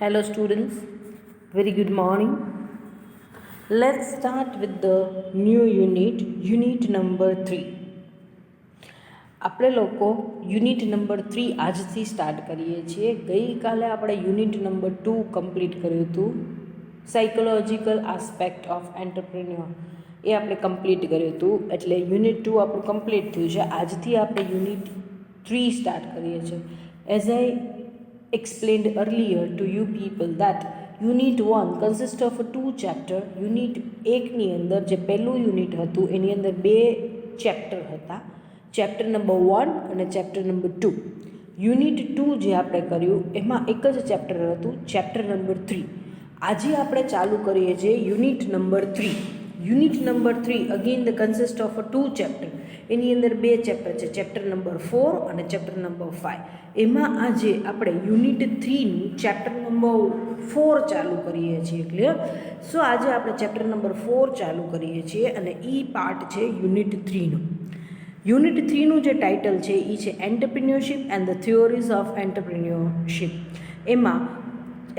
Hello students, very good morning. Let's start with the new unit number 3. આપણે લોકો unit number 3 આજથી start કરીએ છીએ. ગઈકાલે આપણે યુનિટ નંબર 2 કમ્પ્લીટ કર્યું હતું, સાયકોલોજીકલ આસ્પેક્ટ ઓફ એન્ટરપ્રેન્યોર. એ આપણે કમ્પ્લીટ કર્યું હતું, એટલે યુનિટ 2 આપણું કમ્પ્લીટ થયું છે. આજથી આપણે યુનિટ 3 સ્ટાર્ટ કરીએ છીએ. As I explained earlier to you people that unit 1 consists of a 2 chapter. unit 1 ની અંદર જે પહેલું યુનિટ હતું એની અંદર 2 ચેપ્ટર હતા, ચેપ્ટર નંબર 1 અને ચેપ્ટર નંબર 2. યુનિટ 2 જે આપણે કર્યું એમાં એક જ ચેપ્ટર હતું, ચેપ્ટર નંબર 3. આજે આપણે ચાલુ કરીએ છીએ unit number 3. Unit number 3 again the consist of a 2 chapter. એની અંદર 2 ચેપ્ટર છે, ચેપ્ટર નંબર 4 અને ચેપ્ટર નંબર 5. એમાં આજે આપણે યુનિટ 3નું ચેપ્ટર નંબર 4 ચાલુ કરીએ છીએ. ક્લિયર? સો આજે આપણે ચેપ્ટર નંબર 4 ચાલુ કરીએ છીએ અને એ પાર્ટ છે યુનિટ 3નું. યુનિટ 3નું જે ટાઇટલ છે એ છે entrepreneurship and the theories of entrepreneurship. એમાં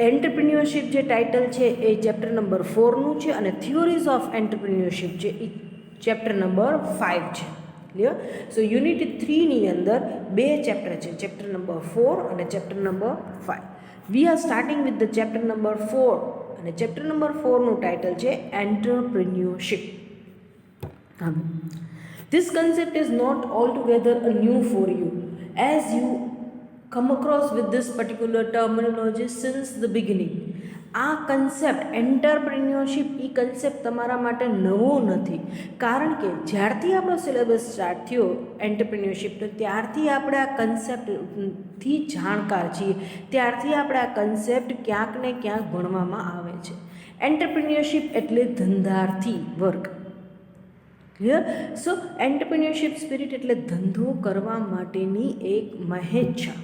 એન્ટરપ્રિન્યોરશિપ જે ટાઇટલ છે એ ચેપ્ટર નંબર 4નું છે અને થિયોરીઝ ઓફ એન્ટરપ્રિન્યોરશિપ છે એ ચેપ્ટર નંબર 5 છે. ક્લિયર? સો યુનિટ 3ની અંદર 2 ચેપ્ટર છે, ચેપ્ટર નંબર 4 અને chapter number 5. We are starting with the chapter number 4 અને ચેપ્ટર નંબર 4નું ટાઇટલ છે entrepreneurship. This concept is not altogether new for you, as you come across with this particular terminology since the beginning. આ concept entrepreneurship એ concept તમારા માટે નવો નથી, કારણ કે જ્યારથી આપણો સિલેબસ સ્ટાર્ટ થયો એન્ટરપ્રિન્યોરશિપનો ત્યારથી આપણે આ કન્સેપ્ટથી જાણકાર છીએ, ત્યારથી આપણે આ કન્સેપ્ટ ક્યાંક ને ક્યાંક ભણવામાં આવે છે. એન્ટરપ્રિન્યોરશિપ એટલે ધંધાર્થી વર્ગ. ક્લિયર? સો એન્ટરપ્રિન્યોરશિપ સ્પિરિટ એટલે ધંધો કરવા માટેની એક મહેચ્છા.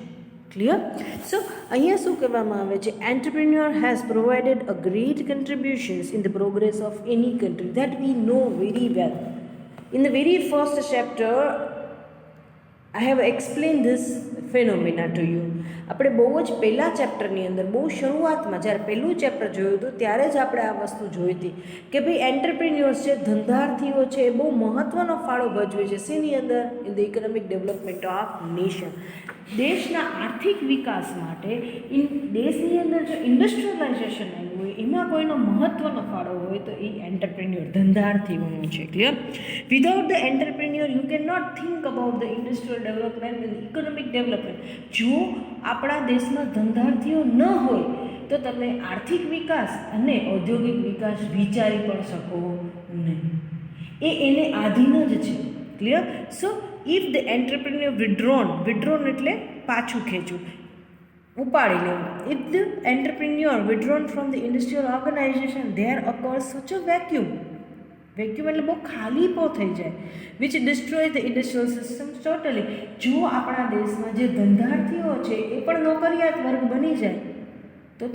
ક્લિયર? સો અહીંયા શું કહેવામાં આવે છે? Entrepreneur has provided a great contributions in the progress of any country that we know very well. In the very first chapter I have explain this phenomena to you. આપણે બહુ જ પહેલાં ચેપ્ટરની અંદર, બહુ શરૂઆતમાં જ્યારે પહેલું ચેપ્ટર જોયું હતું ત્યારે જ આપણે આ વસ્તુ જોઈ હતી કે ભાઈ એન્ટરપ્રિન્યોર્સ છે, ધંધાર્થીઓ છે, એ બહુ મહત્ત્વનો ફાળો ભજવે છે. શેની અંદર? In the economic development of nation. દેશના આર્થિક વિકાસ માટે દેશની અંદર જો ઇન્ડસ્ટ્રીયલાઇઝેશન આવ્યું હોય એમાં કોઈનો મહત્ત્વનો ફાળો હોય તો એ એન્ટરપ્રિન્યોર ધંધાર્થીઓનું છે. Clear? Without the entrepreneur you can not think about the industrial development and economic development. જો આપણા દેશમાં ધંધાર્થીઓ ન હોય તો તમે આર્થિક વિકાસ અને ઔદ્યોગિક વિકાસ વિચારી પણ શકો નહીં. એને આધીન જ છે. Clear? So if the entrepreneur withdrawn એટલે પાછું ખેંચવું, ઉપાડી લેવું. If the entrepreneur withdrawn from the industrial organisation there occurs such a vacuum એટલે બહુ ખાલીપો થઈ જાય, which destroy the industrial system totally. જો આપણા દેશમાં જે ધંધાર્થીઓ છે એ પણ નોકરિયાત વર્ગ બની જાય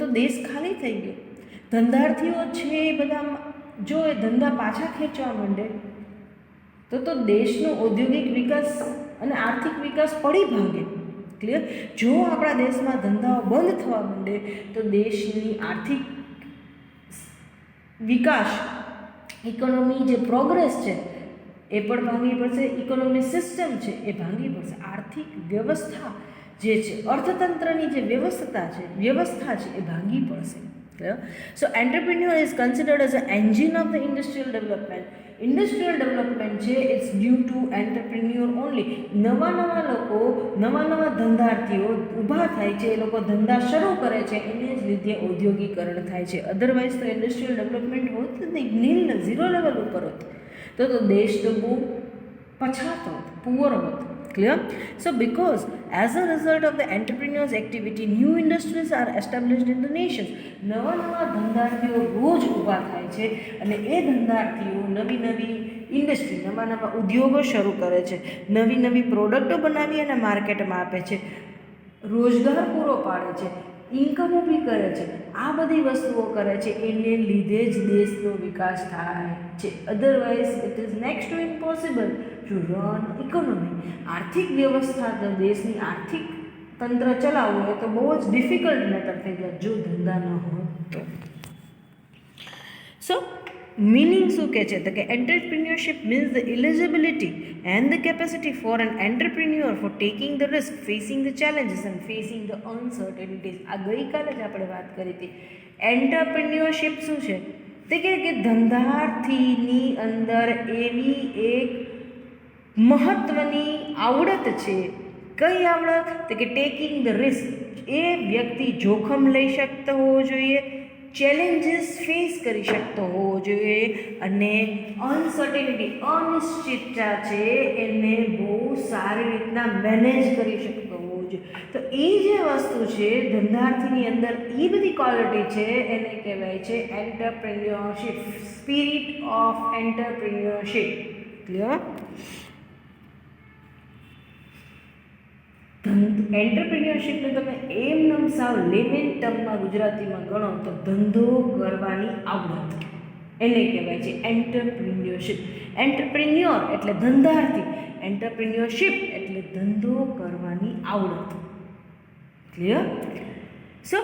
તો દેશ ખાલી થઈ ગયો. ધંધાર્થીઓ છે એ બધા જો એ ધંધા પાછા ખેંચવા માંડે તો દેશનો ઔદ્યોગિક વિકાસ અને આર્થિક વિકાસ પડી ભાંગે. ક્લિયર? જો આપણા દેશમાં ધંધાઓ બંધ થવા માંડે તો દેશની આર્થિક વિકાસ, ઇકોનોમી જે પ્રોગ્રેસ છે એ પણ ભાંગી પડશે, ઇકોનોમી સિસ્ટમ છે એ ભાંગી પડશે, આર્થિક વ્યવસ્થા જે છે, અર્થતંત્રની જે વ્યવસ્થા છે એ ભાંગી પડશે. So entrepreneur is considered as a engine of the industrial development. Industrial development છે it's due to entrepreneur only. નવા લોકો, નવા ધંધાર્થીઓ ઊભા થાય છે, એ લોકો ધંધા શરૂ કરે છે, એને જ લીધે ઔદ્યોગિકરણ થાય છે. અધરવાઇઝ તો ઇન્ડસ્ટ્રીયલ ડેવલપમેન્ટ હોત નીલ 0 લેવલ ઉપર હોત તો દેશ તો બહુ પછાત હોત, પુઅર હોત. Clear? So because as a result of the entrepreneur's activity, new industries are established in the nation. નવા ધંધાર્થીઓ રોજ ઊભા થાય છે અને એ ધંધાર્થીઓ નવી ઇન્ડસ્ટ્રી, નવા ઉદ્યોગો શરૂ કરે છે, નવી પ્રોડક્ટો બનાવી અને માર્કેટમાં આપે છે, રોજગાર પૂરો પાડે છે, ઇન્કમ ઊભી કરે છે. આ બધી વસ્તુઓ કરે છે, એને લીધે જ દેશનો વિકાસ થાય છે. Otherwise it is next to impossible to run economy. આર્થિક વ્યવસ્થા, દેશની આર્થિક તંત્ર ચલાવવું હોય તો બહુ જ ડિફિકલ્ટ મેટર થઈ જાય જો ધંધા ન હોય તો. સો મીનિંગ શું કહે છે તો કે entrepreneurship means the eligibility and the capacity for an entrepreneur for taking the risk, facing the challenges and facing the uncertainties. આ ગઈકાલે જ આપણે વાત કરી હતી. એન્ટરપ્રિન્યોરશિપ શું છે તે કે ધંધાર્થીની અંદર એવી એક મહત્ત્વની આવડત છે. કઈ આવડત તો કે ટેકિંગ ધ રિસ્ક. એ વ્યક્તિ જોખમ લઈ શકતો હોવો જોઈએ, ચેલેન્જીસ ફેસ કરી શકતો હોવો જોઈએ અને અનસર્ટેનિટી અનિશ્ચિતતા છે એને બહુ સારી રીતના મેનેજ કરી શકતો હોવો જોઈએ. તો એ જે વસ્તુ છે ધંધાર્થીની અંદર એ બધી ક્વોલિટી છે એને કહેવાય છે entrepreneurship, spirit of entrepreneurship. Clear? એન્ટરપ્રિન્યોરશિપને તમે એમ સાવ લેમેન ટર્મમાં ગુજરાતીમાં ગણો તો ધંધો કરવાની આવડત એને કહેવાય છે એન્ટરપ્રિન્યોરશિપ. એન્ટરપ્રિન્યોર એટલે ધંધાર્થી, એન્ટરપ્રિન્યોરશિપ એટલે ધંધો કરવાની આવડત. ક્લિયર? સો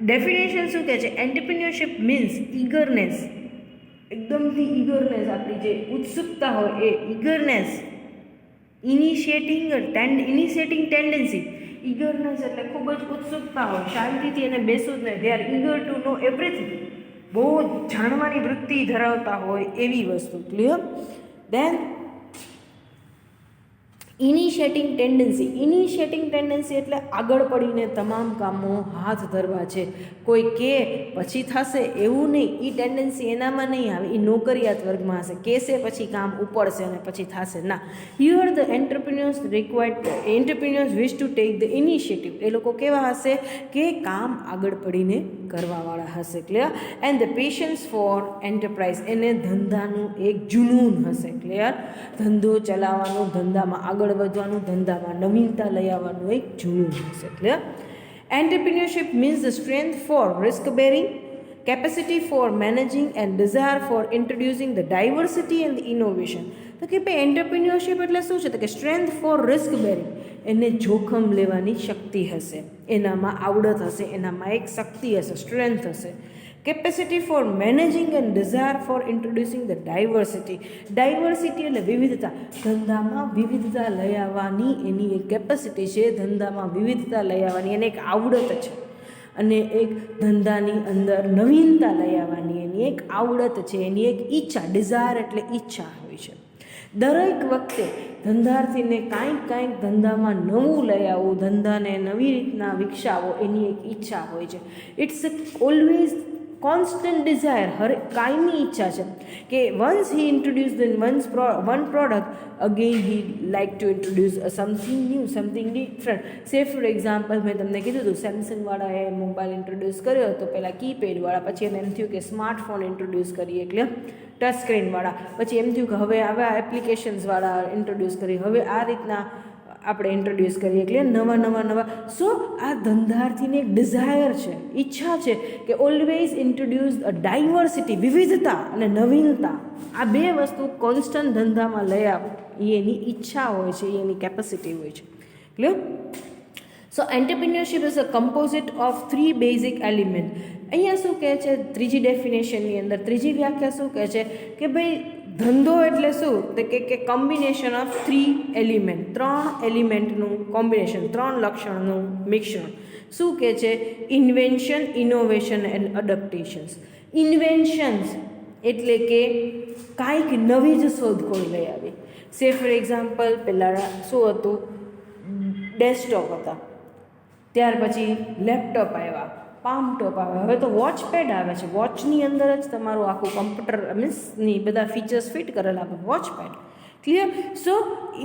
ડેફિનેશન શું કહે છે? એન્ટરપ્રિન્યોરશિપ મીન્સ ઈગરનેસ, એકદમથી ઈગરનેસ, આપણી જે ઉત્સુકતા હોય એ ઈગરનેસ, ઇનિશિયેટિંગ ટેન્ડન્સી. ઈગરનેસ એટલે ખૂબ જ ઉત્સુકતા હોય, શાંતિથી એને બેસવું જ નહીં, they are eager two know everything, બહુ જાણવાની વૃત્તિ ધરાવતા હોય એવી વસ્તુ. ક્લિયર? દેન ઇનિશિયેટિંગ ટેન્ડન્સી એટલે આગળ પડીને તમામ કામો હાથ ધરવા છે. કોઈ કે પછી થશે એવું નહીં, એ ટેન્ડન્સી એનામાં નહીં આવે, એ નોકરિયાત વર્ગમાં હશે. કહેશે પછી કામ ઉપડશે અને પછી થશે ના. Here the entrepreneurs wish to take the initiative. એ લોકો કેવા હશે કે કામ આગળ પડીને કરવાવાળા હશે. Clear? And the patience for enterprise, એને ધંધાનું એક જુનૂન હશે. ક્લિયર? ધંધો ચલાવવાનું, ધંધામાં આગળ વધવાનું, ધંધામાં નવીનતા લઈ આવવાનું એક જુનૂન હશે. Clear? Entrepreneurship means the strength for risk bearing, capacity for managing and desire for introducing the diversity and the innovation. તો કે ભાઈ એન્ટરપ્રિન્યોરશિપ એટલે શું છે તો કે સ્ટ્રેન્થ ફોર રિસ્ક બેરિંગ, એને જોખમ લેવાની શક્તિ હશે, એનામાં આવડત હશે, એનામાં એક શક્તિ હશે, સ્ટ્રેન્થ હશે. Capacity for managing and desire for introducing the diversity. Diversity એટલે વિવિધતા, ધંધામાં વિવિધતા લઈ આવવાની એની એક કેપેસિટી છે, ધંધામાં વિવિધતા લઈ આવવાની એને એક આવડત છે, અને એક ધંધાની અંદર નવીનતા લઈ આવવાની એની એક આવડત છે, એની એક ઈચ્છા. ડિઝાયર એટલે ઈચ્છા હોય છે. દરેક વખતે ધંધાર્થીને કાંઈક ધંધામાં નવું લઈ આવવું, ધંધાને નવી રીતના વિકસાવો એની એક ઈચ્છા હોય છે. ઇટ્સ ઓલવેઝ કોન્સ્ટન્ટ ડિઝાયર, કાયમી ઈચ્છા છે કે once he introduce one product again he like to introduce something new, something different. સે ફોર એક્ઝામ્પલ મેં તમને કીધું હતું સેમસંગવાળાએ મોબાઈલ ઇન્ટ્રોડ્યુસ કર્યો હતો પહેલાં કીપેડવાળા, પછી એને એમ થયું કે સ્માર્ટફોન ઇન્ટ્રોડ્યુસ કરીએ એટલે ટચ સ્ક્રીનવાળા, પછી એમ થયું કે હવે આવા એપ્લિકેશન્સવાળા ઇન્ટ્રોડ્યુસ કરીએ, હવે આ રીતના આપણે ઇન્ટ્રોડ્યુસ કરીએ એટલે નવા. સો આ ધંધાર્થીને એક ડિઝાયર છે, ઈચ્છા છે કે ઓલવેઝ ઇન્ટ્રોડ્યુસ અ ડાયવર્સિટી, વિવિધતા અને નવીનતા. આ બે વસ્તુ કોન્સ્ટન્ટ ધંધામાં લઈ આવો એ એની ઈચ્છા હોય છે, એ એની કેપેસિટી હોય છે. Clear? So entrepreneurship is a composite of 3 basic element. અહીંયા શું કહે છે ત્રીજી ડેફિનેશનની અંદર, ત્રીજી વ્યાખ્યા શું કહે છે કે ભાઈ ધંધો એટલે શું તો કે કોમ્બિનેશન ઓફ 3 એલિમેન્ટ, 3 એલિમેન્ટનું કોમ્બિનેશન, 3 લક્ષણનું મિશ્રણ. શું કહે છે? Invention, innovation and adaptations. Inventions એટલે કે કાંઈક નવી જ શોધખોળ લઈ આવી. સે ફોર એક્ઝામ્પલ પહેલાં શું હતું, ડેસ્કટોપ હતા, ત્યાર પછી લેપટોપ આવ્યા, પામટોપ આવે, હવે તો વોચ પેડ આવે છે. વોચની અંદર જ તમારું આખું કમ્પ્યુટર મીન્સની બધા ફીચર્સ ફિટ કરેલા આવે, વોચ પેડ. ક્લિયર? સો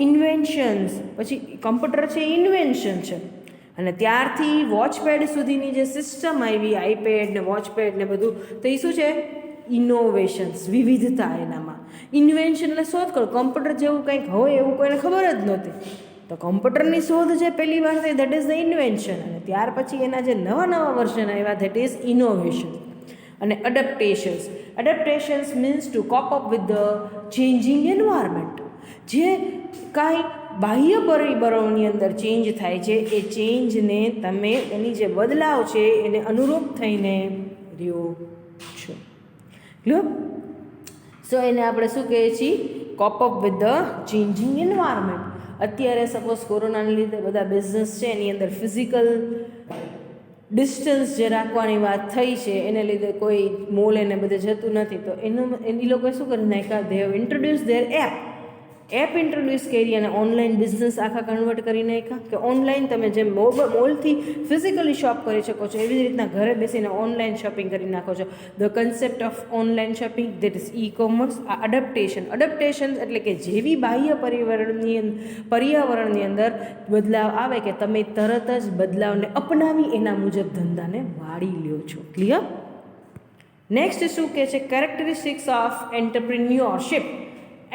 ઇન્વેન્શન્સ, પછી કમ્પ્યુટર છે ઇન્વેન્શન છે, અને ત્યારથી વોચ પેડ સુધીની જે સિસ્ટમ આવી, આઈપેડ ને વોચ પેડ ને બધું, તો એ શું છે? ઇનોવેશન્સ, વિવિધતા એનામાં. ઇન્વેન્શન એટલે શોધખોળ, કમ્પ્યુટર જેવું કંઈક હોય એવું કોઈને ખબર જ નહોતી, તો કમ્પ્યુટરની શોધ જે પહેલી વાર થઈ દેટ ઇઝ ધ ઇન્વેન્શન, અને ત્યાર પછી એના જે નવા વર્ઝન આવ્યા ધેટ ઇઝ ઇનોવેશન. અને adaptations means to cope up with the changing environment. જે કાંઈ બાહ્ય પરિબળોની અંદર ચેન્જ થાય છે, એ ચેન્જને તમે એની જે બદલાવ છે એને અનુરૂપ થઈને રહ્યો છો. ક્લિયર? સો એને આપણે શું કહીએ છીએ? Cope up with the changing environment. અત્યારે સપોઝ કોરોનાને લીધે બધા બિઝનેસ છે એની અંદર ફિઝિકલ ડિસ્ટન્સ જે રાખવાની વાત થઈ છે એને લીધે કોઈ મોલ એને બધે જતું નથી, તો એનું એ લોકોએ શું કરી નાખ્યા? They have introduce there app introduce કરી અને ઓનલાઈન બિઝનેસ આખા કન્વર્ટ કરી નાખ્યા. કે ઓનલાઈન તમે જેમ મોલથી ફિઝિકલી શોપ કરી શકો છો એવી જ રીતના ઘરે બેસીને ઓનલાઈન શોપિંગ કરી નાખો છો. The concept of online shopping, that is e commerce. આ અડપ્ટેશન એટલે કે જેવી બાહ્ય પર્યાવરણની અંદર બદલાવ આવે કે તમે તરત જ બદલાવને અપનાવી એના મુજબ ધંધાને વાળી લ્યો છો. ક્લિયર? નેક્સ્ટ શું કહે છે? Characteristics of entrepreneurship.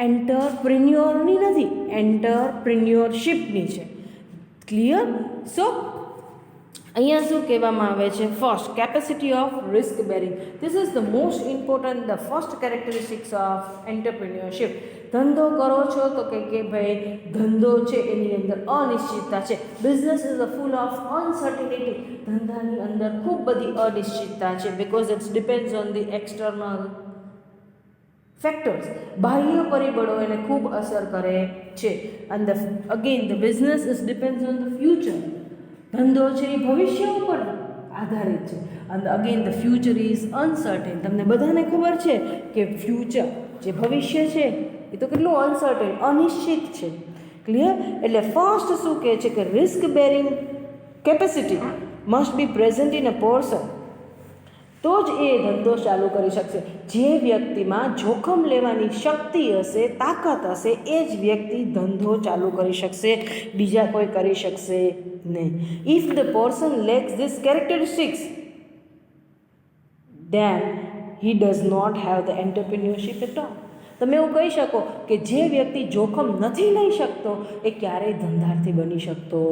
એન્ટરપ્રિન્યોરની નથી, એન્ટરપ્રિન્યોરશિપની છે. ક્લિયર? સો અહીંયા શું કહેવામાં આવે છે? First, capacity of risk bearing. This is the most important, the first characteristics of entrepreneurship. ધંધો કરો છો તો કે ભાઈ ધંધો છે એની અંદર અનિશ્ચિતતા છે. Business is a full of uncertainty. ધંધાની અંદર ખૂબ બધી અનિશ્ચિતતા છે. Because it's depends on the external factors. બાહ્ય પરિબળો એને ખૂબ અસર કરે છે. અને again the business is depends on the future. ધંધો છે એ ભવિષ્ય ઉપર આધારિત છે. અને again the future is uncertain. તમને બધાને ખબર છે કે ફ્યુચર જે ભવિષ્ય છે એ તો કેટલું અનસર્ટેન, અનિશ્ચિત છે. ક્લિયર? એટલે ફર્સ્ટ શું કહે છે કે risk bearing capacity must be present in a person. તો જ એ ધંધો ચાલુ કરી શકશે. જે વ્યક્તિમાં જોખમ લેવાની શક્તિ હશે, તાકાત હશે, એ જ વ્યક્તિ ધંધો ચાલુ કરી શકશે, બીજા કોઈ કરી શકશે નહીં. If the person lacks this characteristics then he does not have the entrepreneurship at all. તમે એવું કહી શકો કે જે વ્યક્તિ જોખમ નથી લઈ શકતો એ ક્યારેય ધંધાર્થી બની શકતો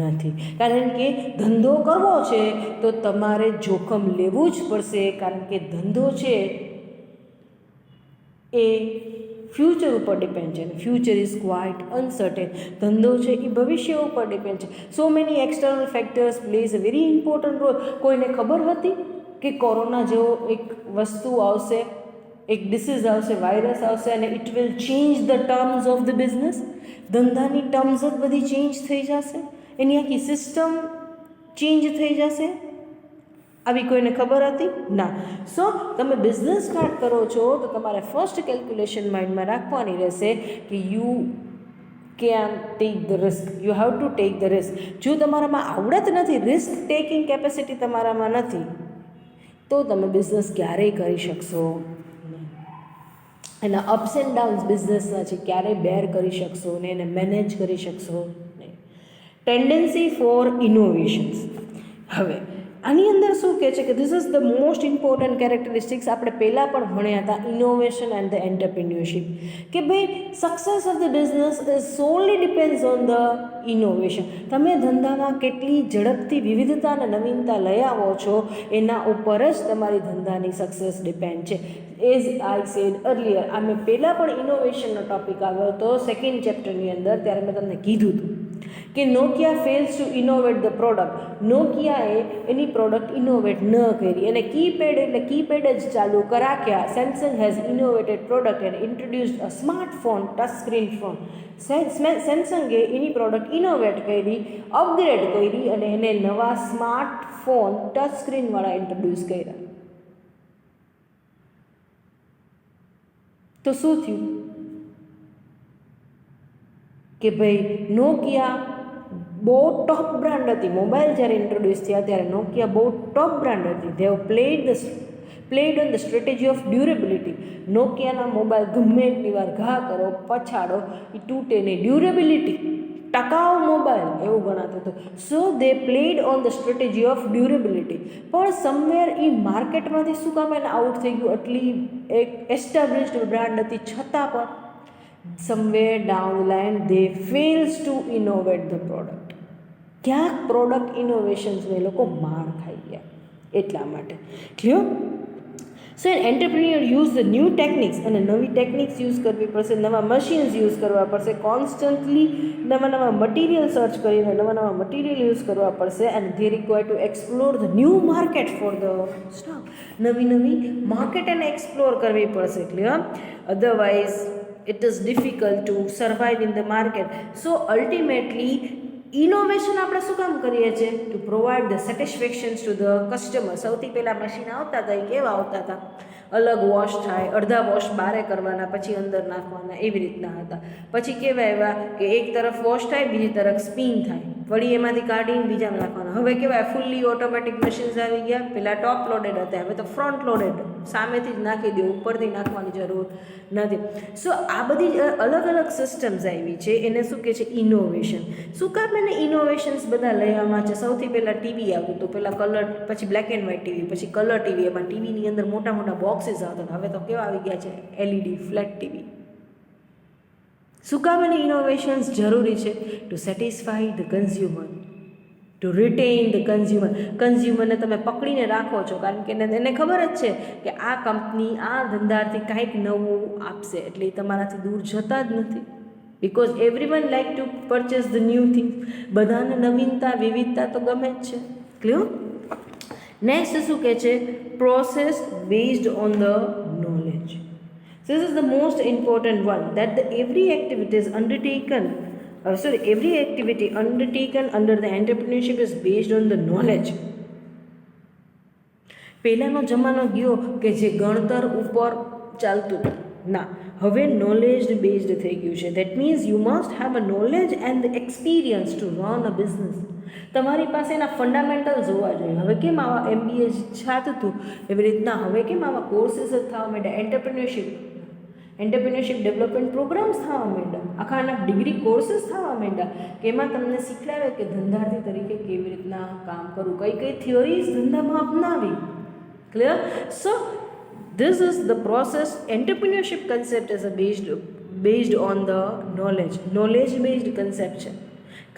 નથી. કારણ કે ધંધો કરવો છે તો તમારે જોખમ લેવું જ પડશે. કારણ કે ધંધો છે એ ફ્યુચર ઉપર ડિપેન્ડ છે. Future is quite uncertain. ધંધો છે એ ભવિષ્ય ઉપર ડિપેન્ડ છે. So many external factors plays a very important role. કોઈને ખબર હતી કે કોરોના જેવો એક વસ્તુ આવશે, એક ડિસીઝ આવશે, વાયરસ આવશે અને it will change the terms of the business? ધંધાની ટર્મ્સ જ બધી ચેન્જ થઈ જશે, એની આખી સિસ્ટમ ચેન્જ થઈ જશે. આવી કોઈને ખબર હતી? ના. સો તમે બિઝનેસ સ્ટાર્ટ કરો છો તો તમારે ફર્સ્ટ કેલ્ક્યુલેશન માઇન્ડમાં રાખવાની રહેશે કે you can take the risk. You have to take the risk. જો તમારામાં આવડત નથી, રિસ્ક ટેકિંગ કેપેસિટી તમારામાં નથી, તો તમે બિઝનેસ ક્યારેય કરી શકશો નહીં. એના અપ્સ એન્ડ ડાઉન્સ બિઝનેસના છે, ક્યારેય બેર કરી શકશો ને એને મેનેજ કરી શકશો નહીં. Tendency for innovations. હવે આની અંદર શું કહે છે કે this is the most important characteristics. આપણે પહેલાં પણ ભણ્યા હતા, ઇનોવેશન એન્ડ ધ એન્ટરપ્રિન્યોરશિપ. કે ભાઈ success of the business is solely depends on the innovation. તમે ધંધામાં કેટલી ઝડપથી વિવિધતા અને નવીનતા લઈ આવો છો એના ઉપર જ તમારી ધંધાની સક્સેસ ડિપેન્ડ છે. એઝ આઈ સેડ અર્લિયર, આ મેં પહેલાં પણ ઇનોવેશનનો ટૉપિક આવ્યો હતો સેકન્ડ ચેપ્ટરની અંદર, ત્યારે મેં તમને કીધું હતું કે Nokia fails to innovate the product. નોકિયાએ એની પ્રોડક્ટ ઇનોવેટ ન કરી અને કીપેડ એટલે કીપેડ જ ચાલુ રાખ્યા. Samsung has innovated product and introduced a smartphone, touch screen phone. સેમસંગે એની પ્રોડક્ટ ઇનોવેટ કરી, અપગ્રેડ કરી અને એને નવા સ્માર્ટફોન ટચ સ્ક્રીનવાળા ઇન્ટ્રોડ્યુસ કર્યા. તો શું થયું કે ભાઈ નોકિયા બહુ ટોપ બ્રાન્ડ હતી. મોબાઈલ જ્યારે ઇન્ટ્રોડ્યુસ થયા ત્યારે નોકિયા બહુ ટોપ બ્રાન્ડ હતી. They have played on the strategy of durability. નોકિયાના મોબાઈલ ગમે એટલી વાર ઘા કરો, પછાડો, એ તૂટે નહીં. ડ્યુરેબિલિટી, ટકાઉ મોબાઈલ એવું ગણાતું હતું. So they played on the strategy of durability. પણ સમવેર એ માર્કેટમાંથી શું કામ એને આઉટ થઈ ગયું? આટલી એક એસ્ટાબ્લિશ્ડ બ્રાન્ડ હતી છતાં પણ somewhere down the line they fails to innovate the product. ક્યાંક પ્રોડક્ટ ઇનોવેશન્સને લોકો માર ખાઈ ગયા એટલા માટે. Clear? So an entrepreneur use the new techniques, અને નવી ટેકનિક્સ યુઝ કરવી પડશે, નવા મશીન્સ યુઝ કરવા પડશે, કોન્સ્ટન્ટલી નવા મટીરિયલ સર્ચ કરીને નવા મટીરિયલ યુઝ કરવા પડશે, and they require to explore the new market for the stock. નવી માર્કેટ એને એક્સપ્લોર કરવી પડશે. Clear? Otherwise it is difficult to survive in the market. So ultimately innovation આપણે શું કામ કરીએ છીએ? To provide the satisfactions to the customer. સૌથી પહેલાં મશીન આવતા હતા એ કેવા આવતા હતા? અલગ વોશ થાય, અડધા વોશ બારે કરવાના, પછી અંદર નાખવાના, એવી રીતના હતા. પછી કેવા એવા કે એક તરફ વોશ થાય, બીજી તરફ સ્પિન થાય, વળી એમાંથી કાઢીને બીજામાં નાખવાના. હવે કેવા ફૂલ્લી ઓટોમેટિક મશીન્સ આવી ગયા. પહેલાં ટોપ લોડેડ હતા, હવે તો ફ્રન્ટ લોડેડ, સામેથી જ નાખી દો, ઉપરથી નાખવાની જરૂર નથી. સો આ બધી અલગ અલગ સિસ્ટમ્સ આવી છે, એને શું કહે છે? ઇનોવેશન. શું કામ એને ઇનોવેશન્સ બધા લેવામાં છે? સૌથી પહેલાં ટીવી આવતું હતું, પહેલાં કલર, પછી બ્લેક એન્ડ વ્હાઇટ ટીવી, પછી કલર ટીવી. એમાં ટીવીની અંદર મોટા મોટા બોક્સીસ આવતા હતા. હવે તો કેવા આવી ગયા છે? LED flat TV. શું કામ એને ઇનોવેશન્સ જરૂરી છે? To satisfy the consumer, to retain the consumer. કન્ઝ્યુમરને તમે પકડીને રાખો છો, કારણ કે એને ખબર જ છે કે આ કંપની આ ધંધાથી કાંઈક નવું આપશે, એટલે એ તમારાથી દૂર જતા જ નથી. Because everyone like to purchase the new things. બધાને નવીનતા, વિવિધતા તો ગમે જ છે. ક્લિયર? નેક્સ્ટ શું કહે છે? Process based on the knowledge. This is the most important one, that every activity is undertaken under the entrepreneurship is based on the knowledge. પહેલાંનો જમાનો ગયો કે જે ગણતર ઉપર ચાલતું હતું, ના, હવે નોલેજ બેઝડ થઈ ગયું છે. That means you must have a knowledge and the experience two run a business. તમારી પાસે એના ફંડામેન્ટલ્સ હોવા જોઈએ. હવે કેમ આવા MBA છાતું એવી રીતના હવે કેમ આવા કોર્સીસ જ થવા માંડ્યા? એન્ટરપ્રિન્યોરશિપ ડેવલપમેન્ટ પ્રોગ્રામ્સ થવા માંડ્યા, આખા ડિગ્રી કોર્સીસ થવા માંડ્યા, કે એમાં તમને શીખડાવે કે ધંધાર્થી તરીકે કેવી રીતના કામ કરવું, કઈ થિયોરીઝ ધંધામાં અપનાવી. Clear? So this is the process. Entrepreneurship concept is based on the knowledge based concept છે.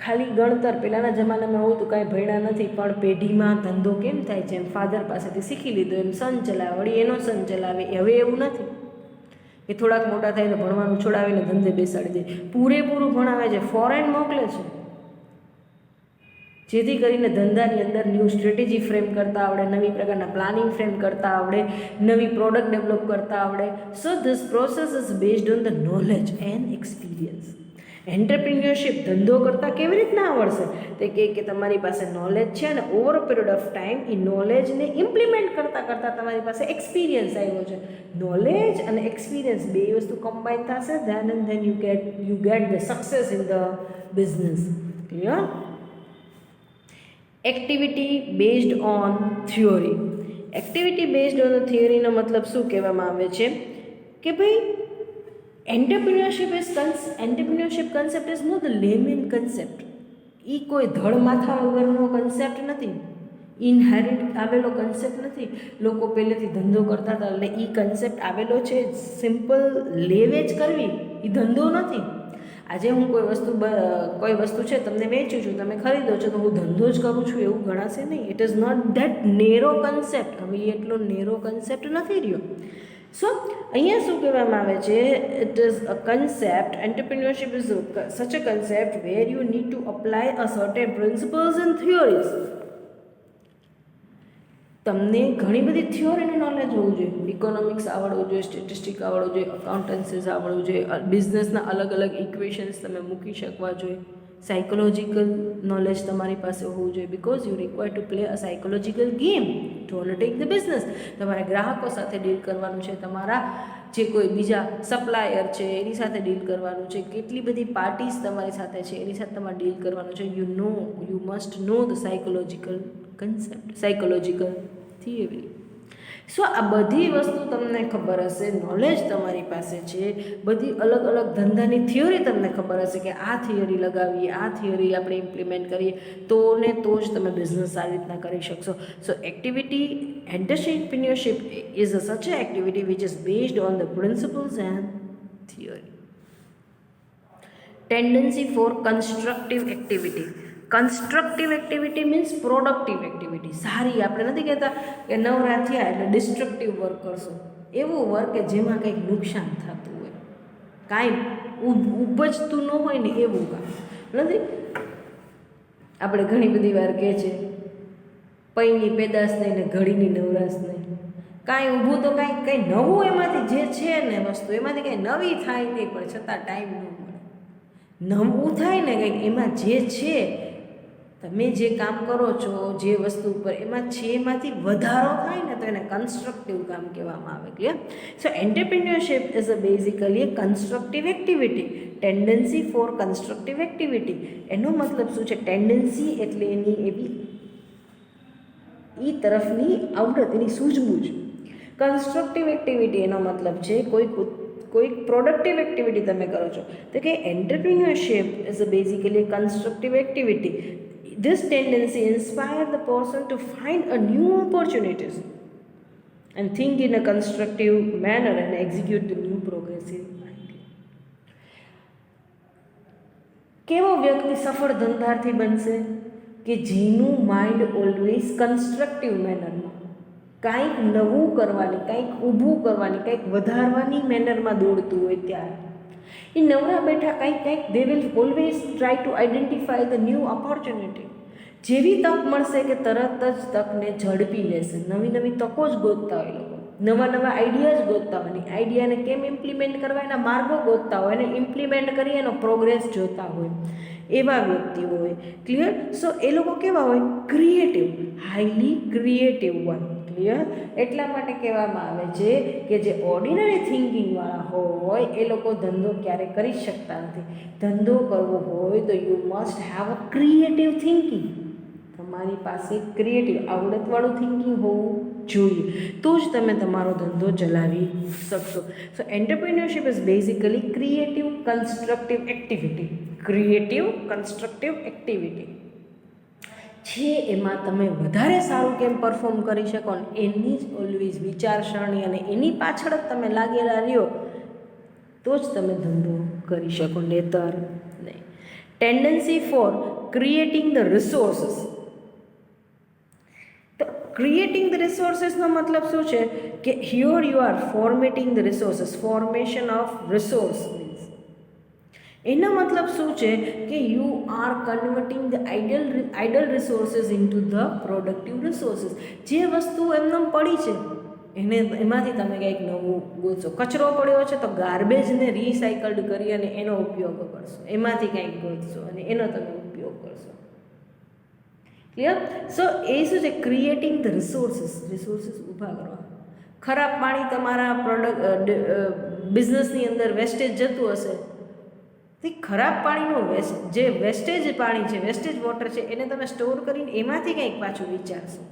ખાલી ગણતર પહેલાંના જમાનામાં એવું હતું, કાંઈ ભણ્યા નથી પણ પેઢીમાં ધંધો કેમ થાય છે એમ ફાધર પાસેથી શીખી લીધો, એમ સન ચલાવે, વળી એનો સન ચલાવે. હવે એવું નથી કે થોડાક મોટા થાય તો ભણવાનું છોડાવીને ધંધે બેસાડી દે. પૂરેપૂરું ભણાવે છે, ફોરેન મોકલે છે, જેથી કરીને ધંધાની અંદર ન્યૂ સ્ટ્રેટેજી ફ્રેમ કરતા આવડે, નવી પ્રકારના પ્લાનિંગ ફ્રેમ કરતા આવડે, નવી પ્રોડક્ટ ડેવલપ કરતા આવડે. So this process is based on the knowledge and experience. Entrepreneurship ધંધો કરતાં કેવી રીતના આવડશે? તે કે તમારી પાસે નોલેજ છે અને over a period of time એ નોલેજને ઇમ્પ્લિમેન્ટ કરતાં તમારી પાસે એક્સપિરિયન્સ આવ્યો છે. નોલેજ અને એક્સપિરિયન્સ બે વસ્તુ કમ્બાઈન થશે, then you get the success in the business. Clear? Activity based on theory. Activity based on થિયોરીનો મતલબ શું કહેવામાં આવે છે? કે ભાઈ entrepreneurship concept is not the layman concept. એ કોઈ ધડ માથા વગરનો કન્સેપ્ટ નથી, ઇનહેરિટ આવેલો કન્સેપ્ટ નથી. લોકો પહેલેથી ધંધો કરતા હતા એટલે એ કન્સેપ્ટ આવેલો છે. સિમ્પલ લેવેચ કરવી એ ધંધો નથી. આજે હું કોઈ વસ્તુ છે તમને વેચું છું, તમે ખરીદો છો, તો હું ધંધો જ કરું છું એવું ગણાશે નહીં. It is not that narrow concept. હવે એટલો નેરો કન્સેપ્ટ નથી રહ્યો. સો અહીંયા શું કહેવામાં આવે છે? It is a concept. Entrepreneurship is such a concept where you need to apply a certain principles and theories. તમને ઘણી બધી થિયોરીનું નોલેજ હોવું જોઈએ. ઇકોનોમિક્સ આવડવું જોઈએ, સ્ટેટિસ્ટિક આવડવું જોઈએ, અકાઉન્ટન્સીસ આવડવું જોઈએ, બિઝનેસના અલગ અલગ ઇક્વેશન્સ તમે મૂકી શકવા જોઈએ, સાયકોલોજીકલ નોલેજ તમારી પાસે હોવું જોઈએ. Because you require to play a psychological game to undertake the business. તમારે ગ્રાહકો સાથે ડીલ કરવાનું છે, તમારા જે કોઈ બીજા સપ્લાયર છે એની સાથે ડીલ કરવાનું છે, કેટલી બધી પાર્ટીઝ તમારી સાથે છે એની સાથે તમારે ડીલ કરવાનું છે. You must know the psychological concept, psychological theory. So આ બધી વસ્તુ તમને ખબર હશે, નોલેજ તમારી પાસે છે, બધી અલગ અલગ ધંધાની થિયોરી તમને ખબર હશે કે આ થિયરી લગાવીએ, આ થિયરી આપણે ઇમ્પ્લિમેન્ટ કરીએ તો જ તમે બિઝનેસ સારી રીતના કરી શકશો. So activity entrepreneurship is a such a activity which is based on the principles and theory. Tendency for constructive activity. Constructive activity means productive activity, સારી. આપણે નથી કહેતા કે નવરા થયા એટલે ડિસ્ટ્રક્ટિવ વર્ક કરશો, એવું વર્ક કે જેમાં કંઈક નુકસાન થતું હોય, કાંઈ ઉપજતું ન હોય ને એવું કામ નથી. આપણે ઘણી બધી વાર કહે છે પૈની પેદાશ નહીં ને ઘડીની નવરાશ નહીં. કાંઈ ઊભું તો કંઈ નવું એમાંથી જે છે ને વસ્તુ એમાંથી કંઈ નવી થાય નહીં, પણ છતાં ટાઈમ ન મળે. નવું થાય ને કંઈક એમાં જે છે, તમે જે કામ કરો છો જે વસ્તુ ઉપર એમાં છે એમાંથી વધારો થાય ને તો એને કન્સ્ટ્રક્ટિવ કામ કહેવામાં આવે. Clear? So entrepreneurship is a basically a constructive activity, tendency for constructive activity. એનો મતલબ શું છે? ટેન્ડન્સી એટલે એની એવી એ તરફની આવડત, એની સૂઝબૂઝ. કન્સ્ટ્રક્ટિવ એક્ટિવિટી એનો મતલબ છે કોઈ પ્રોડક્ટિવ એક્ટિવિટી તમે કરો છો. તો કે entrepreneurship is a basically constructive activity. This tendency inspires the person to find a new opportunities and think in a constructive manner and execute the new progressive idea. કેવો વ્યક્તિ સફળ ધંધાર્થી બનશે? કે જેનું માઇન્ડ ઓલવેઝ કન્સ્ટ્રક્ટિવ મેનરમાં, કંઈક નવું કરવાની, કંઈક ઊભું કરવાની, કંઈક વધારવાની મેનરમાં દોડતું હોય. ત્યારે એ નવરા બેઠા કંઈક they will always try to identify the new opportunity. જેવી તક મળશે કે તરત જ તકને ઝડપી લેશે. નવી નવી તકો જ ગોતતા હોય લોકો, નવા નવા આઈડિયા જ ગોતતા હોય. આઈડિયાને કેમ ઇમ્પ્લિમેન્ટ કરવા એના માર્ગો ગોતતા હોય, એને ઇમ્પ્લિમેન્ટ કરી એનો પ્રોગ્રેસ જોતા હોય, એવા વ્યક્તિઓ હોય. ક્લિયર? સો એ લોકો કેવા હોય? Creative, highly creative one. Clear? એટલા માટે કહેવામાં આવે છે કે જે ઓર્ડિનરી થિંકિંગવાળા હોય એ લોકો ધંધો ક્યારેય કરી શકતા નથી. ધંધો કરવો હોય તો you must have a creative thinking. તમારી પાસે ક્રિએટિવ આવડતવાળું થિંકિંગ હોવું જોઈએ, તો જ તમે તમારો ધંધો ચલાવી શકશો. So entrepreneurship is basically creative constructive activity. Creative constructive activity છે, એમાં તમે વધારે સારું કેમ પરફોર્મ કરી શકો ને એની જ ઓલવેઝ વિચારસરણી અને એની પાછળ જ તમે લાગેલા રહ્યો તો જ તમે ધંધો કરી શકો, નહીતર નહીં. Tendency for creating the resources. તો ક્રિએટિંગ ધ રિસોર્સિસનો મતલબ શું છે? કે here you are formatting the resources. Formation of resource means એનો મતલબ શું છે? કે you are converting the idle resources into the productive resources. જે વસ્તુ એમને પડી છે એમાંથી તમે કંઈક નવું ગોતશો. કચરો પડ્યો છે તો ગાર્બેજને રિસાયકલ્ડ કરી અને એનો ઉપયોગ કરશો, એમાંથી કંઈક ગોતશો અને એનો તમે ઉપયોગ કરશો. ક્લિયર? સો એ શું છે? Creating the resources. રિસોર્સિસ ઊભા કરવા. ખરાબ પાણી તમારા બિઝનેસની અંદર વેસ્ટેજ જતું હશે, તે ખરાબ પાણીનું જે વેસ્ટેજ પાણી છે, વેસ્ટેજ વોટર છે, એને તમે સ્ટોર કરીને એમાંથી કંઈક પાછું વિચારશો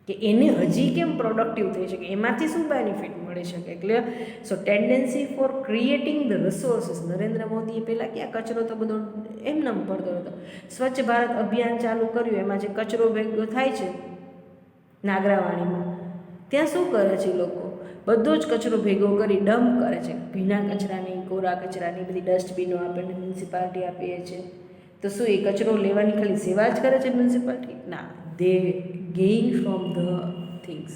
કે એને હજી કેમ પ્રોડક્ટિવ થઈ શકે, એમાંથી શું બેનિફિટ મળી શકે. Clear? So tendency for creating the resources. Narendra મોદીએ પહેલાં ક્યાં કચરો તો બધો એમનેમ પડતો હતો. સ્વચ્છ ભારત અભિયાન ચાલુ કર્યું, એમાં જે કચરો ભેગો થાય છે નાગરાવાણીમાં, ત્યાં શું કરે છે લોકો? બધો જ કચરો ભેગો કરી ડમ્પ કરે છે. ભીના કચરાની, કોરા કચરાની બધી ડસ્ટબિનો આપણને મ્યુનિસિપાલિટી આપીએ છે. તો શું એ કચરો લેવાની ખાલી સેવા જ કરે છે મ્યુનિસિપાલિટી? ના, દે ગેઇન ફ્રોમ ધ થિંગ્સ.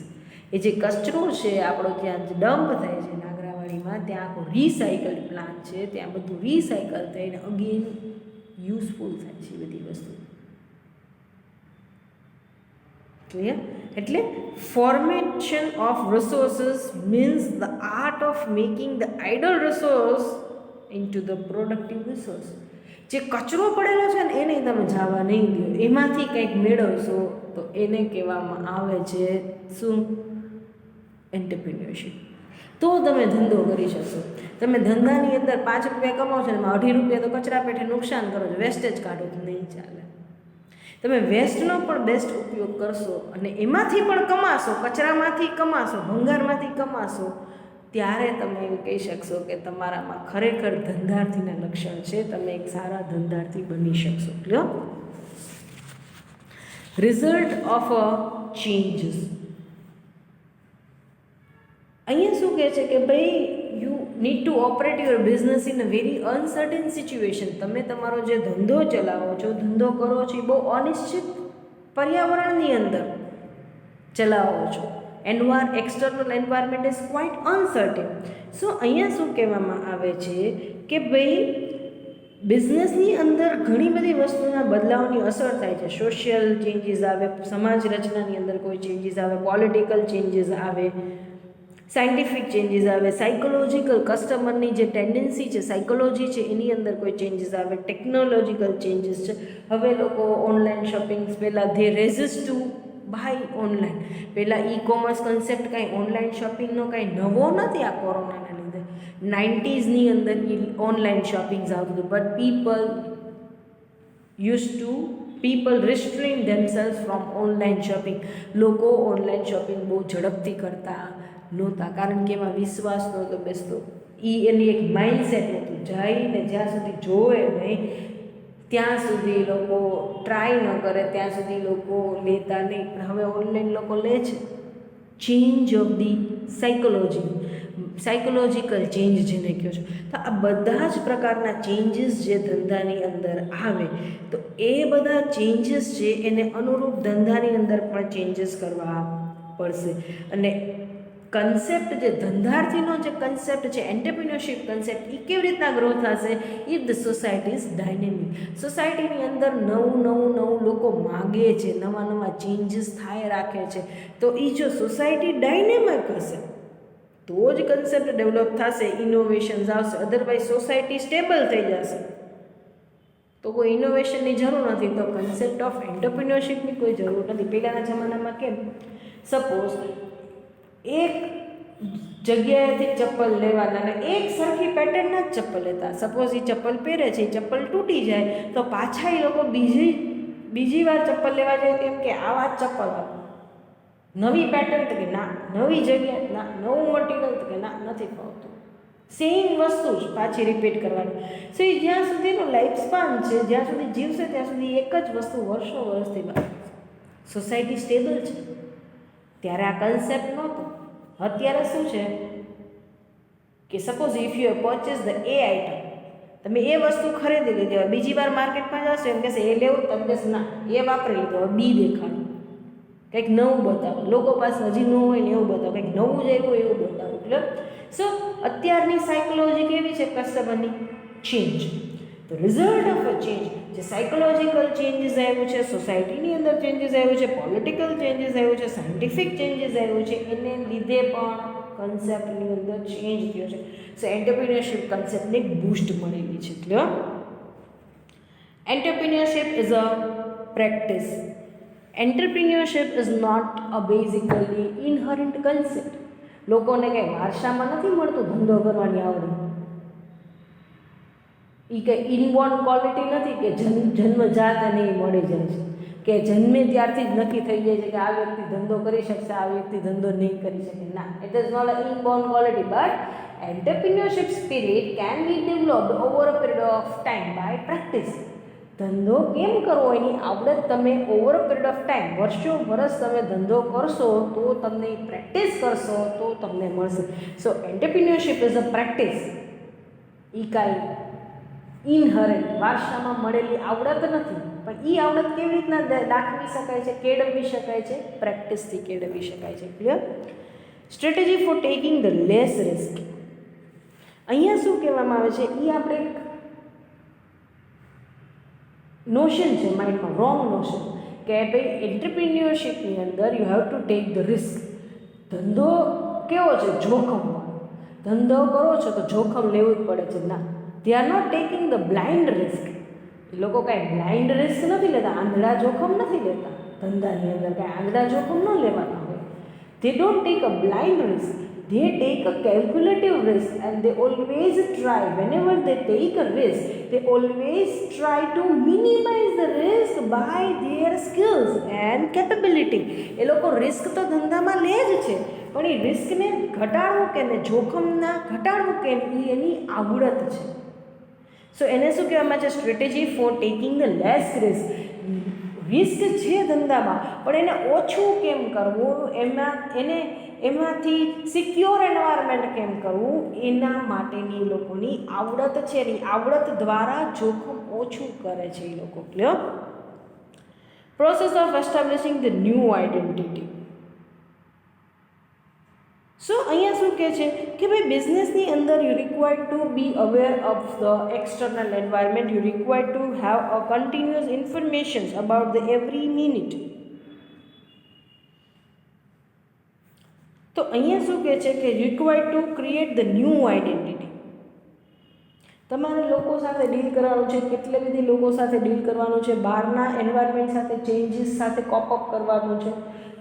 એ જે કચરો છે આપણો ત્યાં ડમ્પ થાય છે નાગરાવાડીમાં, ત્યાં આખો રિસાયકલ્ડ પ્લાન્ટ છે, ત્યાં બધું રિસાયકલ થઈને અગેન યુઝફુલ થાય છે બધી વસ્તુ. ક્લિયર? એટલે formation of resources means the art of making the idle resource into the productive resource. જે કચરો પડેલો છે ને એને તમે જવા નહીં દો, એમાંથી કંઈક મેળવશો તો એને કહેવામાં આવે છે શું? એન્ટરપ્રિન્યોરશિપ. તો તમે ધંધો કરી શકશો. તમે ધંધાની અંદર 5 રૂપિયા કમાવો છો, એમાં 2.5 રૂપિયા તો કચરા પેટે નુકસાન કરો છો, વેસ્ટેજ કાઢો તો નહીં ચાલે. તમે વેસ્ટનો પણ બેસ્ટ ઉપયોગ કરશો અને એમાંથી પણ કમાશો, કચરામાંથી કમાશો, ભંગારમાંથી કમાશો, ત્યારે તમે એવું કહી શકશો કે તમારામાં ખરેખર ધંધાર્થીના લક્ષણ છે, તમે એક સારા ધંધાર્થી બની શકશો. Clear? Result of a changes. અહીંયા શું કહે છે કે ભાઈ need to operate your business in a very uncertain situation. તમે તમારો જે ધંધો ચલાવો છો, ધંધો કરો છો, એ બહુ અનિશ્ચિત પર્યાવરણની અંદર ચલાવો છો. External environment is quite uncertain. So અહીંયા શું કહેવામાં આવે છે કે ભાઈ બિઝનેસની અંદર ઘણી બધી વસ્તુના બદલાવની અસર થાય છે. સોશિયલ ચેન્જીસ આવે, સમાજ રચનાની અંદર કોઈ ચેન્જીસ આવે, પોલિટિકલ ચેન્જીસ આવે, સાયન્ટિફિક ચેન્જીસ આવે, સાયકોલોજીકલ કસ્ટમરની જે ટેન્ડન્સી છે, સાયકોલોજી છે, એની અંદર કોઈ ચેન્જીસ આવે, ટેકનોલોજીકલ ચેન્જીસ છે. હવે લોકો ઓનલાઈન શોપિંગ પહેલાં they resist to buy online. પહેલાં ઈ કોમર્સ કન્સેપ્ટ કાંઈ ઓનલાઈન શોપિંગનો કાંઈ નવો નથી આ કોરોનાના લીધે. 90sની અંદર ઓનલાઈન શોપિંગ્સ આવતું હતું, but people restrain themselves from online shopping. લોકો ઓનલાઈન શોપિંગ બહુ ઝડપથી કરતા નહોતા, કારણ કે એમાં વિશ્વાસ નહોતો બેસતો. એની એક માઇન્ડસેટ હતું, જઈને જ્યાં સુધી જોવે નહીં ત્યાં સુધી લોકો ટ્રાય ન કરે ત્યાં સુધી લોકો લેતા નહીં. પણ હવે ઓનલાઈન લોકો લે છે. Change of the psychological change જેને કહો છો. તો આ બધા જ પ્રકારના ચેન્જીસ જે ધંધાની અંદર આવે, તો એ બધા ચેન્જીસ છે એને અનુરૂપ ધંધાની અંદર પણ ચેન્જીસ કરવા પડશે. અને કન્સેપ્ટ જે ધંધાર્થીનો જે કન્સેપ્ટ છે, એન્ટરપ્રિન્યોરશિપ કન્સેપ્ટ, એ કેવી રીતના ગ્રો થશે? If the society is dynamic. સોસાયટીની અંદર નવું લોકો માગે છે, નવા ચેન્જીસ થાય રાખે છે. તો એ જો સોસાયટી ડાયનેમિક હશે તો જ કન્સેપ્ટ ડેવલપ થશે, ઇનોવેશન્સ આવશે. અધરવાઇઝ સોસાયટી સ્ટેબલ થઈ જશે તો કોઈ ઇનોવેશનની જરૂર નથી. તો કન્સેપ્ટ ઓફ એન્ટરપ્રિન્યોરશિપની કોઈ જરૂર નથી. પહેલાંના જમાનામાં કેમ, સપોઝ એક જગ્યાએથી ચપ્પલ લેવાના અને એક સરખી પેટર્નના જ ચપ્પલ લેતા. સપોઝ એ ચપ્પલ પહેરે છે, એ ચપ્પલ તૂટી જાય તો પાછા એ લોકો બીજી વાર ચપ્પલ લેવા જાય તેમ કે આવા જ ચપ્પલ આપો. નવી પેટર્ન તો કે ના, નવી જગ્યા ના, નવું મટીરિયલ તો કે ના, નથી ફાવતું. સેમ વસ્તુ જ પાછી રિપીટ કરવાની. સો એ જ્યાં સુધીનો લાઈફ સ્પાન છે, જ્યાં સુધી જીવશે ત્યાં સુધી એક જ વસ્તુ વર્ષોથી બને. સોસાયટી સ્ટેબલ છે ત્યારે આ કન્સેપ્ટ નહોતો. અત્યારે શું છે કે suppose if you purchase the A item, તમે એ વસ્તુ ખરીદી લીધી, હવે બીજી વાર માર્કેટમાં જશો એમ કહેશે એ લેવું, તમે કહેશે ના એ વાપરી લીધું, હવે બી દેખાડો, કંઈક નવું બતાવો. લોકો પાસે હજી ન હોય ને એવું બતાવો, કંઈક નવું જ આવ્યું એવું બતાવો. એટલે સો અત્યારની સાયકોલોજી કેવી છે કસ્ટમરની? Change. The result of a change, જે સાયકોલોજીકલ ચેન્જીસ આવ્યું છે, સોસાયટીની અંદર ચેન્જીસ આવ્યું છે, પોલિટિકલ ચેન્જીસ આવ્યું છે, સાયન્ટિફિક ચેન્જીસ આવ્યું છે, એને લીધે પણ કન્સેપ્ટની અંદર ચેન્જ થયો છે. સો એન્ટરપ્રિન્યોરશિપ કન્સેપ્ટને બૂસ્ટ મળેલી છે. એટલે entrepreneurship is a practice. Entrepreneurship is not a basically inherent concept. લોકોને કંઈ વારસામાં નથી મળતું ધંધો કરવાની આવડત. એ કંઈ ઇનબોર્ન ક્વોલિટી નથી કે જન્મજાત અને એ મળી જાય છે, કે જન્મે ત્યારથી જ નક્કી થઈ જાય છે કે આ વ્યક્તિ ધંધો કરી શકશે, આ વ્યક્તિ ધંધો નહીં કરી શકે. ના, it is not a inborn quality, but entrepreneurship spirit can be developed over a period of time by practice. ધંધો કેમ કરવો એની આવડત તમે over a period of time, વર્ષ તમે ધંધો કરશો તો તમને પ્રેક્ટિસ કરશો તો તમને મળશે. સો એન્ટરપ્રિન્યોરશિપ ઇઝ અ પ્રેક્ટિસ. એ કાંઈ ઇનહરન્ટ વારસામાં મળેલી આવડત નથી, પણ એ આવડત કેવી રીતના દાખવી શકાય છે, કેળવવી શકાય છે? પ્રેક્ટિસથી કેળવી શકાય છે. Clear? Strategy for taking the less risk. અહીંયા શું કહેવામાં આવે છે? એ આપણે નોશન છે માઇન્ડમાં, રોંગ નોશન, કે ભાઈ એન્ટરપ્રિન્યોરશિપની અંદર you have to take the risk. ધંધો કેવો છે? જોખમવાળો. ધંધો કરો છો તો જોખમ લેવું જ પડે છે. ના, they are not taking the blind risk. એ લોકો કાંઈ બ્લાઇન્ડ રિસ્ક નથી લેતા, આંધળા જોખમ નથી લેતા. ધંધાની અંદર કાંઈ આંધળા જોખમ ન લેવાના હોય. They don't take a blind risk. They take a calculative risk, and they always try, whenever they take a risk, they always try to minimize the risk by their skills and capability. એ લોકો risk તો ધંધામાં લે જ છે, પણ એ રિસ્કને ઘટાડવું કે ને જોખમના ઘટાડવું કે એ એની આવડત છે. સો એને શું કહેવામાં છે? Strategy for taking the less risk. Risk છે ધંધામાં, પણ એને ઓછું કેમ કરવું, એમાંથી સિક્યોર એન્વાયરમેન્ટ કેમ કરવું, એના માટેની એ લોકોની આવડત છે. એની આવડત દ્વારા જોખમ ઓછું કરે છે એ લોકો. Clear? Process of establishing the new identity. So અહીંયા શું કહે છે કે ભાઈ બિઝનેસની અંદર you required to be aware of the external environment, you required to have a continuous information about the every minute. તો અહીંયા શું કહે છે કે required to create the new identity. તમારે લોકો સાથે ડીલ કરવાનું છે, કેટલી બધી લોકો સાથે ડીલ કરવાનું છે, બહારના એન્વાયરમેન્ટ સાથે, ચેન્જીસ સાથે કોપઅપ કરવાનું છે.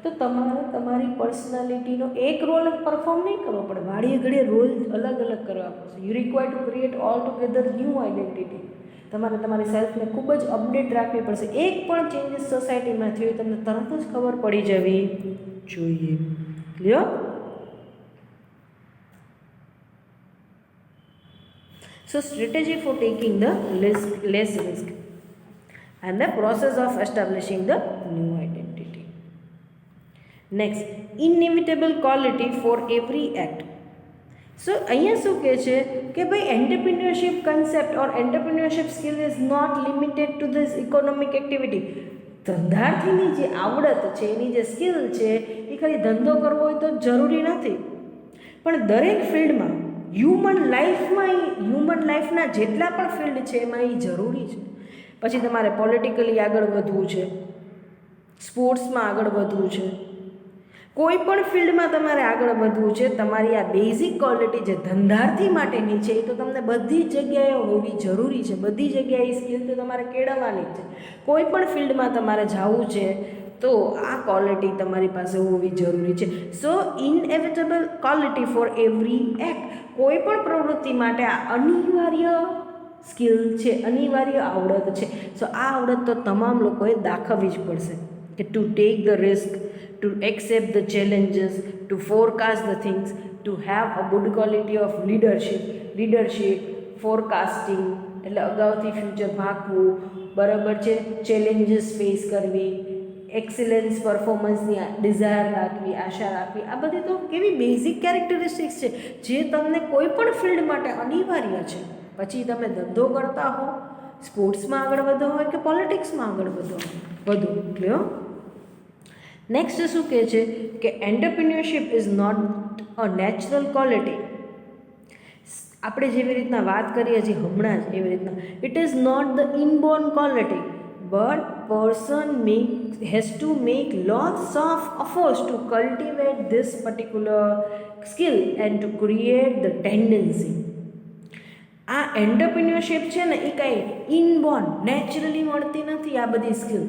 તો તમારે તમારી પર્સનાલિટીનો એક રોલ પરફોર્મ નહીં કરવો પડે, વાડીએ ઘડીએ રોલ અલગ અલગ કરવા પડશે. You require to create all together new identity. તમારે તમારી સેલ્ફને ખૂબ જ અપડેટ રાખવી પડશે. એક પણ ચેન્જીસ સોસાયટીમાં થયો તમને તરત જ ખબર પડી જવી જોઈએ. Clear? So strategy for taking the less risk and the process of establishing the new identity. Next, inevitable quality for every act. So અહીંયા શું કહે છે કે ભાઈ entrepreneurship concept or entrepreneurship skill is not limited to this economic activity. ધંધાર્થીની જે આવડત છે, એની જે સ્કિલ છે, એ ખાલી ધંધો કરવો હોય તો જરૂરી નથી, પણ દરેક ફિલ્ડમાં હ્યુમન લાઈફના જેટલા પણ ફિલ્ડ છે એમાં એ જરૂરી છે. પછી તમારે પોલિટિકલી આગળ વધવું છે, સ્પોર્ટ્સમાં આગળ વધવું છે, કોઈ પણ ફિલ્ડમાં તમારે આગળ વધવું છે, તમારી આ બેઝિક ક્વોલિટી જે ધંધાર્થી માટેની છે એ તો તમને બધી જગ્યાએ હોવી જરૂરી છે. બધી જગ્યાએ સ્કિલ તો તમારે કેળવવાની છે. કોઈ પણ ફિલ્ડમાં તમારે જવું છે તો આ ક્વોલિટી તમારી પાસે હોવી જરૂરી છે. સો ઇનએવિટેબલ ક્વોલિટી ફોર એવરી એક્ટ. કોઈ પણ પ્રવૃત્તિ માટે આ અનિવાર્ય સ્કિલ છે, અનિવાર્ય આવડત છે. સો આ આવડત તો તમામ લોકોએ દાખવવી જ પડશે કે to take the risk, to accept the challenges, to forecast the things, to have a good quality of leadership, forecasting એટલે અગાઉથી ફ્યુચર ભાગવું, બરાબર છે, ચેલેન્જીસ ફેસ કરવી, એક્સિલન્સ પરફોર્મન્સની ડિઝાયર રાખવી, આશા રાખવી. આ બધી તો કેવી બેઝિક કેરેક્ટરિસ્ટિક્સ છે જે તમને કોઈ પણ ફિલ્ડ માટે અનિવાર્ય છે. પછી તમે ધંધો કરતા હો, સ્પોર્ટ્સમાં આગળ વધો હોય કે પોલિટિક્સમાં આગળ વધો. ક્લિયર? નેક્સ્ટ શું કહે છે કે entrepreneurship is not a natural quality. આપણે જેવી રીતના વાત કરીએ છીએ હમણાં જ એવી રીતના it is not the inborn quality, but person has to make lots of efforts to cultivate this particular skill and to create the tendency. આ એન્ટરપ્રિન્યોરશિપ છે ને એ કાંઈ ઇનબોર્ન નેચરલી મળતી નથી. આ બધી સ્કિલ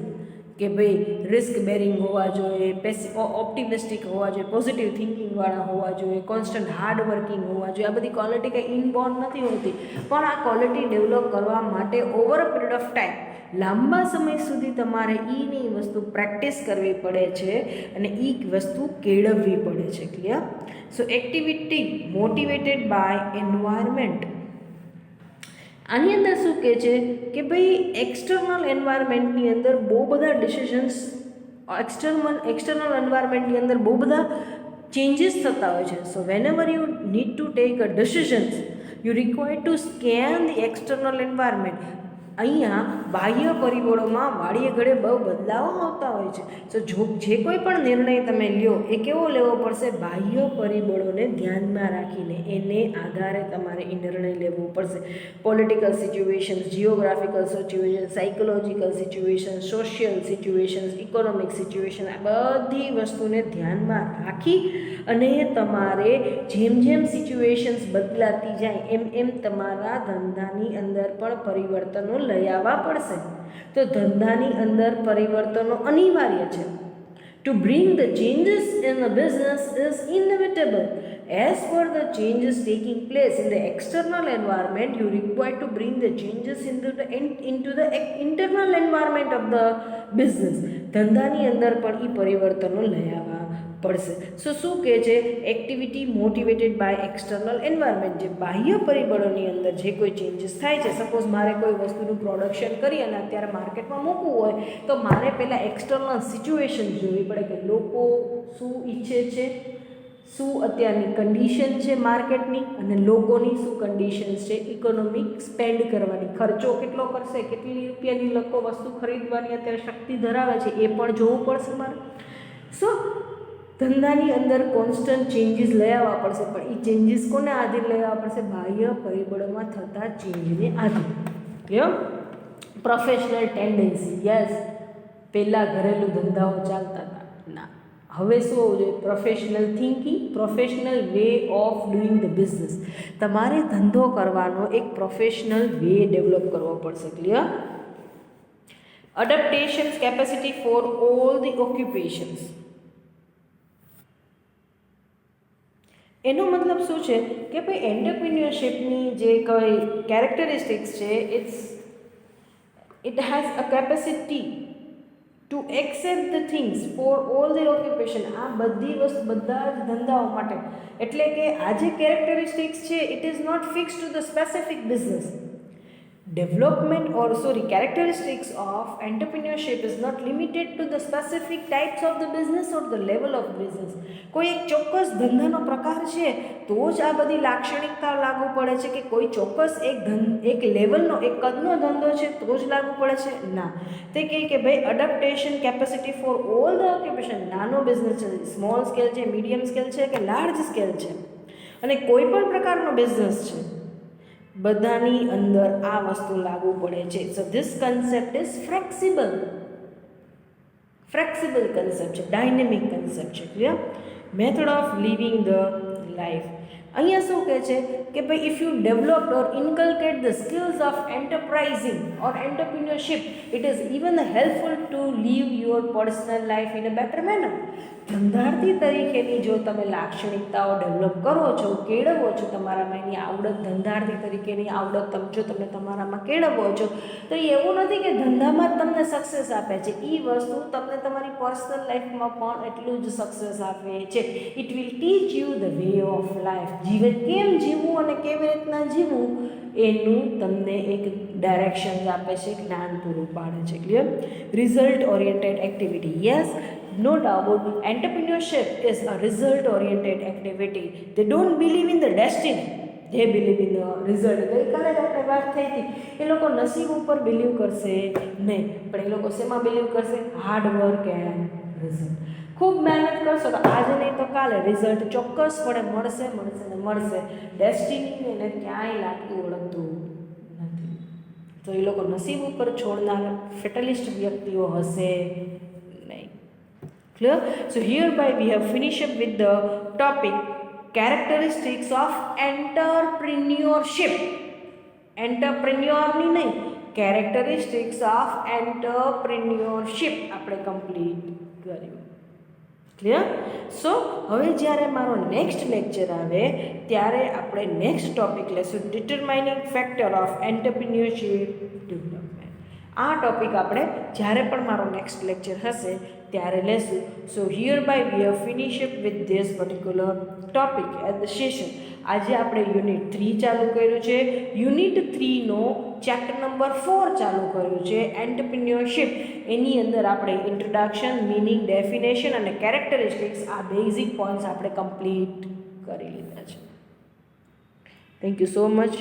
કે ભાઈ રિસ્ક બેરિંગ હોવા જોઈએ, ઓપ્ટિમિસ્ટિક હોવા જોઈએ, પોઝિટિવ થિંકિંગવાળા હોવા જોઈએ, કોન્સ્ટન્ટ હાર્ડ વર્કિંગ હોવા જોઈએ. આ બધી ક્વોલિટી કંઈ ઇનબોર્ન નથી હોતી, પણ આ ક્વોલિટી ડેવલપ કરવા માટે over a period of time, લાંબા સમય સુધી તમારે એની વસ્તુ પ્રેક્ટિસ કરવી પડે છે અને એ વસ્તુ કેળવવી પડે છે. Clear? So activity motivated by environment. આની અંદર શું કહે છે કે ભાઈ એક્સટર્નલ એન્વાયરમેન્ટની અંદર બહુ બધા ડિસિઝન્સ, એક્સટર્નલ એન્વાયરમેન્ટની અંદર બહુ બધા ચેન્જીસ થતા હોય છે. So whenever you need to take a decisions you require to scan the external environment. અહીંયા બાહ્ય પરિબળોમાં વાડીએ ઘડે બહુ બદલાવો આવતા હોય છે. સો જે કોઈ પણ નિર્ણય તમે લ્યો એ કેવો લેવો પડશે? બાહ્ય પરિબળોને ધ્યાનમાં રાખીને એને આધારે તમારે એ નિર્ણય લેવો પડશે. Political situations, geographical situation, psychological situation, social situations, economic situation, આ બધી વસ્તુને ધ્યાનમાં રાખી અને તમારે જેમ જેમ સિચ્યુએશન્સ બદલાતી જાય એમ તમારા ધંધાની અંદર પણ પરિવર્તનો લઈ આવવા પડશે. તો ધંધાની અંદર પરિવર્તનો અનિવાર્ય છે. To bring the changes in the business is inevitable. As per the changes taking place in the external environment, you require to bring the changes into the internal environment of the business. ધંધાની અંદર પણ એ પરિવર્તનો લઈ આવવા પડશે. શું કહે છે? Activity motivated by external environment. જે બાહ્ય પરિબળોની અંદર જે કોઈ ચેન્જીસ થાય છે, સપોઝ મારે કોઈ વસ્તુનું પ્રોડક્શન કરી અને અત્યારે માર્કેટમાં મૂકવું હોય તો મારે પહેલાં એક્સટર્નલ સિચ્યુએશન જોવી પડે કે લોકો શું ઈચ્છે છે, શું અત્યારની કન્ડિશન છે માર્કેટની, અને લોકોની શું કન્ડિશન્સ છે ઇકોનોમિક સ્પેન્ડ કરવાની, ખર્ચો કેટલો કરશે, કેટલી રૂપિયાની લોકો વસ્તુ ખરીદવાની અત્યારે શક્તિ ધરાવે છે એ પણ જોવું પડશે મારે. સો ધંધાની અંદર કોન્સ્ટન્ટ ચેન્જીસ લઈ આવવા પડશે, પણ એ ચેન્જીસ કોને આધીન લઈ આવવા પડશે? બાહ્ય પરિબળોમાં થતા ચેન્જને આધીન. ક્લિયર? Professional tendency. યસ, પહેલાં ઘરેલું ધંધાઓ ચાલતા હતા, ના, હવે શું હોવું જોઈએ? Professional thinking, professional way of doing the business. તમારે ધંધો કરવાનો એક પ્રોફેશનલ વે ડેવલપ કરવો પડશે. Clear? Adaptations capacity for all the occupations. એનો મતલબ શું છે કે ભાઈ એન્ટરપ્રિન્યોરશિપની જે કોઈ કેરેક્ટરિસ્ટિક્સ છે, it has a capacity two accept the things for all the occupation. આ બધી વસ્તુ બધા જ ધંધાઓ માટે. એટલે કે આ જે કેરેક્ટરિસ્ટિક્સ છે, it is not fix to the specific business. Characteristics of entrepreneurship is not limited to the specific types of the business or the level of business. કોઈ એક ચોક્કસ ધંધાનો પ્રકાર છે તો જ આ બધી લાક્ષણિકતા લાગુ પડે છે, કે કોઈ ચોક્કસ એક લેવલનો, એક કદનો ધંધો છે તો જ લાગુ પડે છે? ના. તે કહે કે ભાઈ adaptation capacity for all the occupation. નાનો બિઝનેસ છે, સ્મોલ સ્કેલ છે, મીડિયમ સ્કેલ છે કે લાર્જ સ્કેલ છે, અને કોઈ પણ પ્રકારનો બિઝનેસ છે, બધાની અંદર આ વસ્તુ લાગુ પડે છે. So this concept is flexible concept છે, ડાયનેમિક કન્સેપ્ટ છે. Clear? Method of living the life. અહીંયા શું કહે છે કે ભાઈ if you developed or inculcate the skills of enterprising or entrepreneurship, it is even helpful to live your personal life in a better manner. ધંધાર્થી તરીકેની જો તમે લાક્ષણિકતાઓ ડેવલપ કરો છો, કેળવો છો, તમારામાં એની આવડત, ધંધાર્થી તરીકેની આવડત જો તમે તમારામાં કેળવો છો, તો એવું નથી કે ધંધામાં જ તમને સક્સેસ આપે છે. એ વસ્તુ તમને તમારી પર્સનલ લાઈફમાં પણ એટલું જ સક્સેસ આપે છે. It will teach you the way of life. જીવન કેમ જીવવું અને કેવી રીતના જીવવું એનું તમને એક ડાયરેક્શન આપે છે, જ્ઞાન પૂરું પાડે છે. Clear? Result oriented activity. Yes, no doubt, entrepreneurship is a result oriented activity. They don't believe in the destiny, they believe in the result. ગઈકાલે જ આપણે વાત થઈ હતી, એ લોકો નસીબ ઉપર બિલીવ કરશે નહીં, પણ એ લોકો શેમાં બિલીવ કરશે? Hard work and result. ખૂબ મહેનત કરશો તો આજે નહીં તો કાલે રિઝલ્ટ ચોક્કસપણે મળશે. ડેસ્ટિની એને ક્યાંય લાગતું ઓળખતું નથી. તો એ લોકો નસીબ ઉપર છોડનાર ફેટલિસ્ટ વ્યક્તિઓ હશે નહીં. Clear? So hereby we have finished up with the topic characteristics of entrepreneurship. એન્ટરપ્રેન્યોરની નહીં, characteristics of entrepreneurship આપણે કમ્પ્લીટ કર્યું. ક્લિયર? સો હવે જ્યારે મારો નેક્સ્ટ લેક્ચર આવે ત્યારે આપણે નેક્સ્ટ ટોપિક લેશું determining factor of entrepreneurship development. આ ટોપિક આપણે જ્યારે પણ મારો નેક્સ્ટ લેક્ચર હશે ત્યારે લેશું. So here by we have finish up with this particular topic at the session. આજે આપણે યુનિટ 3 ચાલુ કર્યું છે. યુનિટ 3નો ચેપ્ટર નંબર 4 ચાલુ કર્યું છે, એન્ટરપ્રિન્યોરશિપ. એની અંદર આપણે ઇન્ટ્રોડક્શન, મીનિંગ, ડેફિનેશન અને કેરેક્ટરિસ્ટિક્સ, આ બેઝિક પોઈન્ટ્સ આપણે કમ્પ્લીટ કરી લીધા છે. Thank you so much.